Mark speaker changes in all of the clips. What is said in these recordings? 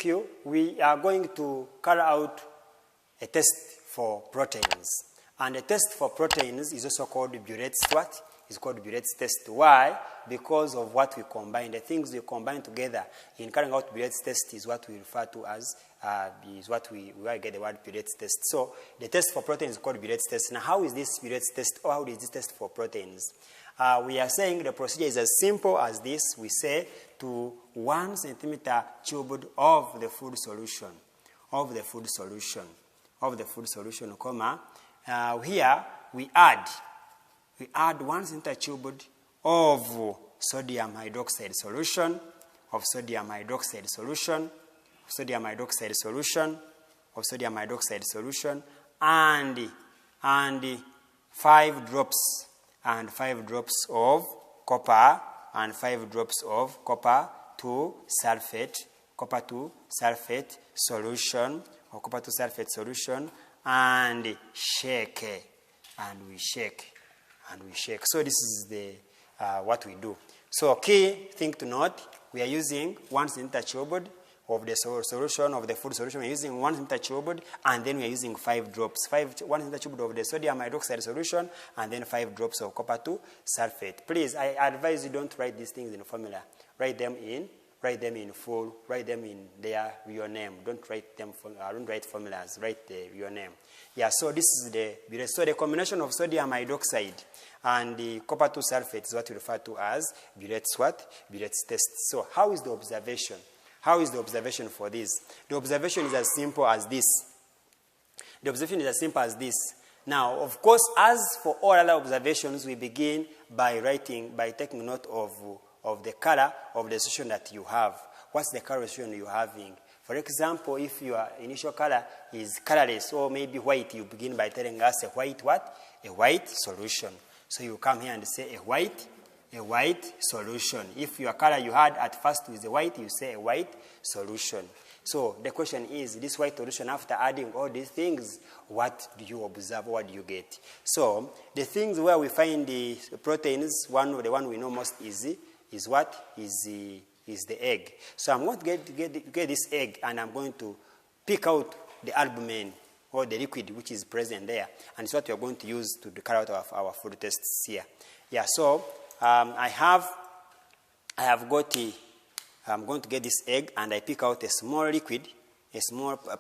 Speaker 1: thank you. We are going to carry out a test for proteins. And a test for proteins is also called Biuret's what? It's called Biuret's test. Why? Because of what we combine. The things we combine together in carrying out Biuret's test is what we refer to as, is what we get the word Biuret's test. So the test for proteins is called Biuret's test. Now how is this Biuret's test, or how is this test for proteins? We are saying the procedure is as simple as this. We say to 1 centimeter cubed of the food solution, comma, here we add 1 centimeter cubed of sodium hydroxide solution, and 5 drops of copper, to sulfate solution, and shake, we shake. So this is the what we do. So key thing to note, we are using 1 centimeter cubed of the solution of the food solution. We're using 1 centimeter cubed, and then we're using 5 drops. 1 centimeter cubed of the sodium hydroxide solution, and then 5 drops of copper to sulfate. Please, I advise you don't write these things in formula. Write them in full. Write them in their real name. Don't write formulas. Write the real name. Yeah. So this is the Biuret. So the combination of sodium hydroxide and the copper to sulfate is what we refer to as Biuret's what? Biuret's test. So how is the observation? How is the observation for this? The observation is as simple as this. Now, of course, as for all other observations, we begin by taking note of the color of the solution that you have. What's the color solution you're having? For example, if your initial color is colorless or maybe white, you begin by telling us a white what? A white solution. So you come here and say a white solution. If your color you had at first is a white, you say a white solution. So the question is, this white solution, after adding all these things, what do you observe? What do you get? So the things where we find the proteins, the one we know most is what? Is the egg. So I'm going to get this egg, and I'm going to pick out the albumin, or the liquid which is present there. And it's what we're going to use to carry out our food tests here. Yeah, so I'm going to get this egg, and I pick out a small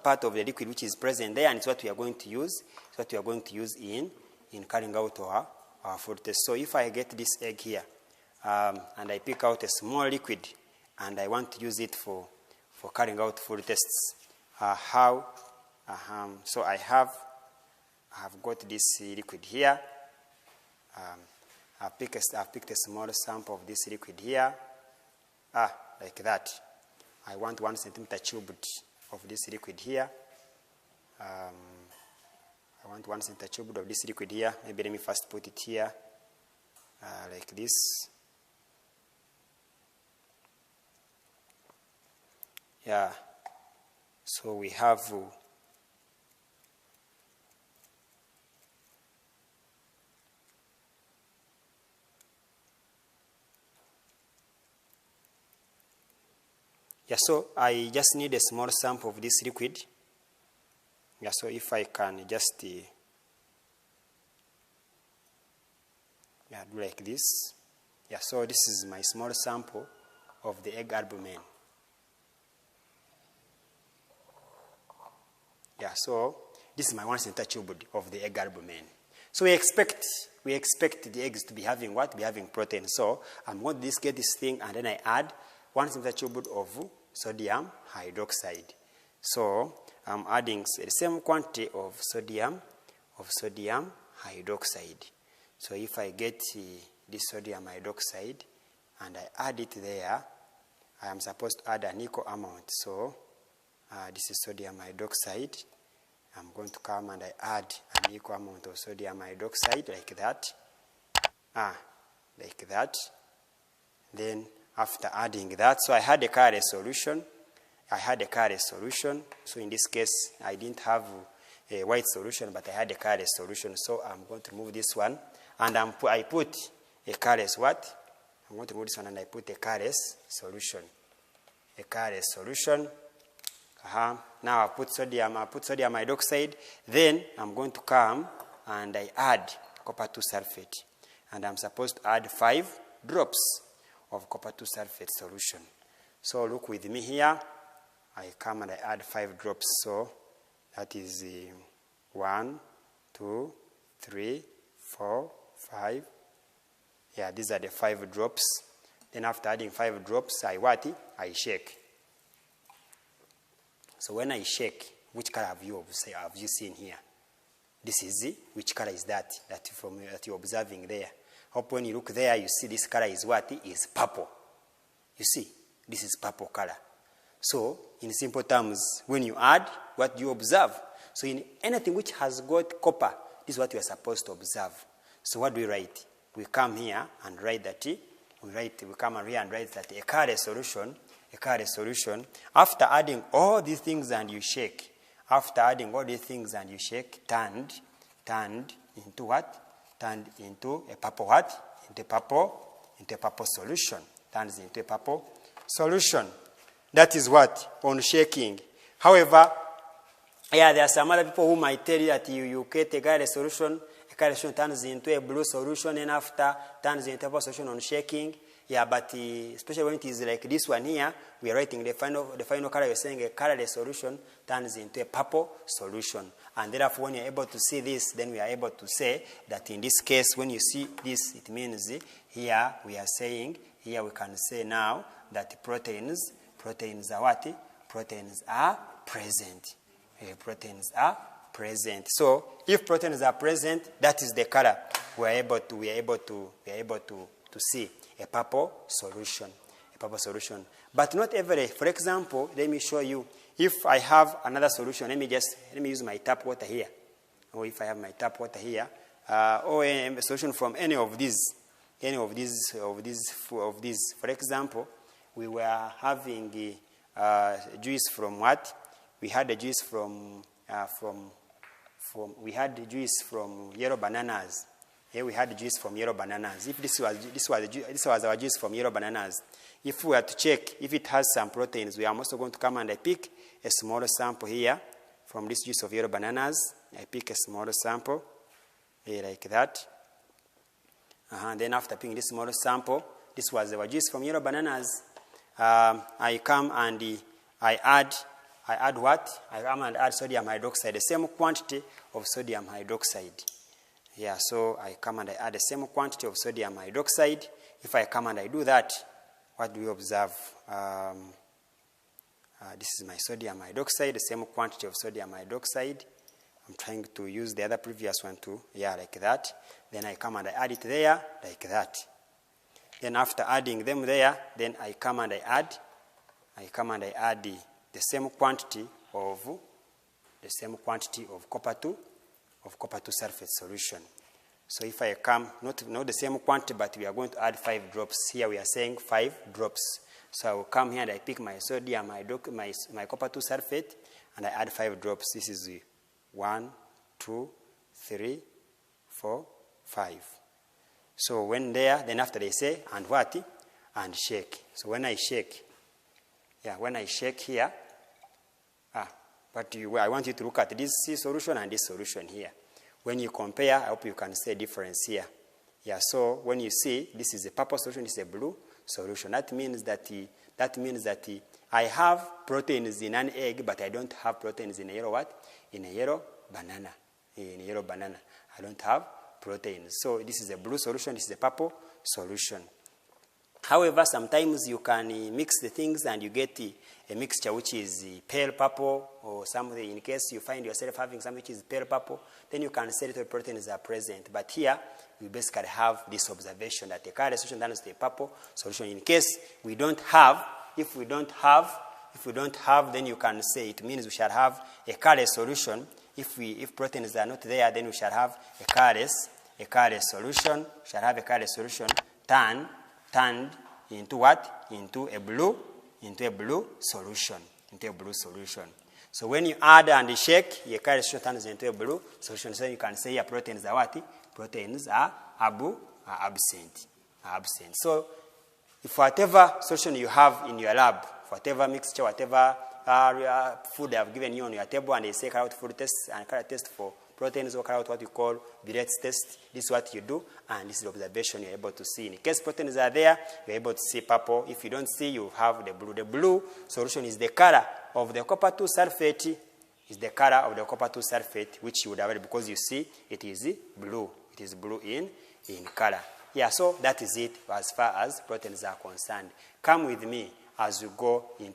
Speaker 1: part of the liquid which is present there, and it's what we are going to use. It's what we are going to use in carrying out our food test. So if I get this egg here, and I pick out a small liquid, and I want to use it for carrying out food tests, so I have got this liquid here. I've picked a small sample of this liquid here, like that. I want 1 centimeter cubed of this liquid here. I want 1 centimeter cubed of this liquid here. Maybe let me first put it here, like this. Yeah. So we have so I just need a small sample of this liquid. Yeah, so if I can just do like this. Yeah, so this is my small sample of the egg albumin. Yeah, so this is my 1 centimeter cubed of the egg albumin. So we expect the eggs to be having what? Be having protein. So I'm going to get this thing, and then I add 1 centimeter cubed of sodium hydroxide. So I'm adding the same quantity of sodium hydroxide. So if I get this sodium hydroxide and I add it there, I am supposed to add an equal amount. So this is sodium hydroxide. I'm going to come and I add an equal amount of sodium hydroxide, like that. Like that. Then after adding that, so I had a colorless solution. So in this case, I didn't have a white solution, but I had a colorless solution. So I'm going to remove this one, and I put a colorless what? I'm going to remove this one, and I put a colorless solution. Now I put sodium hydroxide. Then I'm going to come and I add copper 2 sulfate. And I'm supposed to add 5 drops of copper 2 sulfate solution. So look with me here. I come and I add 5 drops. So that is 1, 2, 3, 4, 5. Yeah, these are the 5 drops. Then after adding 5 drops, I shake. So when I shake, which color have you seen here? This is which color is that you're observing there? Hope when you look there, you see this color is what? Is purple. You see, this is purple color. So in simple terms, when you add, what do you observe? So in anything which has got copper, this is what you are supposed to observe. So what do we write? We come here and write that we come here and write that a current solution. After adding all these things and you shake, turned into what? Turned into a purple what? Into a purple solution. Turns into a purple solution. That is what? On shaking. However, there are some other people who might tell you that you get a current solution. A current solution turns into a blue solution and after turns into a purple solution on shaking. Yeah, but especially when it is like this one here, we are writing the final color. We're saying a colorless solution turns into a purple solution. And therefore, when you're able to see this, then we are able to say that in this case, when you see this, it means here we are saying, here we can say now that proteins are what? Proteins are present. Proteins are present. So if proteins are present, that is the color we are able to see. A purple solution. But not every. For example, let me show you. If I have another solution, let me use my tap water here. Or if I have my tap water here, or a solution from any of these. For example, we were having juice from what? We had the juice from yellow bananas. Here we had juice from yellow bananas. If this was our juice from yellow bananas, if we were to check if it has some proteins, we are also going to come and I pick a smaller sample here from this juice of yellow bananas. I pick a smaller sample like that. Then after picking this smaller sample, this was our juice from yellow bananas. I come and I add what? I come and add sodium hydroxide, the same quantity of sodium hydroxide. Yeah, so I come and I add the same quantity of sodium hydroxide. If I come and I do that, what do we observe? This is my sodium hydroxide, the same quantity of sodium hydroxide. I'm trying to use the other previous one too. Yeah, like that. Then I come and I add it there, like that. Then after adding them there, then I come and I add the same quantity of copper 2 sulfate solution. So if I come, not the same quantity, but we are going to add 5 drops. Here we are saying 5 drops. So I will come here and I pick my sodium, my copper 2 sulfate, and I add 5 drops. This is 1, 2, 3, 4, 5. So when there, then after they say, and what? And shake. So when I shake, here, but I want you to look at this solution and this solution here. When you compare, I hope you can see a difference here. Yeah, so when you see this is a purple solution, this is a blue solution. That means that I have proteins in an egg, but I don't have proteins in a yellow what? In a yellow banana. In a yellow banana, I don't have proteins. So this is a blue solution, this is a purple solution. However, sometimes you can mix the things and you get a mixture which is pale purple or something. In case you find yourself having something which is pale purple, then you can say that the proteins are present. But here, we basically have this observation that the current solution turns to a purple solution. In case we don't have, if we don't have, then you can say it means we shall have a current solution. If proteins are not there, then we shall have a current solution. We shall have a current solution turned into what? Into a blue solution. So when you add and shake, your current solution turns into a blue solution. So you can say your proteins are what? Proteins are absent. So if whatever solution you have in your lab, whatever mixture, whatever food they have given you on your table and they say carry out food tests and carry out test for proteins or carry out what we call Biuret test. This is what you do, and this is the observation you're able to see. In case proteins are there, you're able to see purple. If you don't see, you have the blue. The blue solution is the color of the copper 2 sulfate, is the color of the copper 2 sulfate, which you would have, because you see it is blue. It is blue in color. Yeah, so that is it as far as proteins are concerned. Come with me as we go into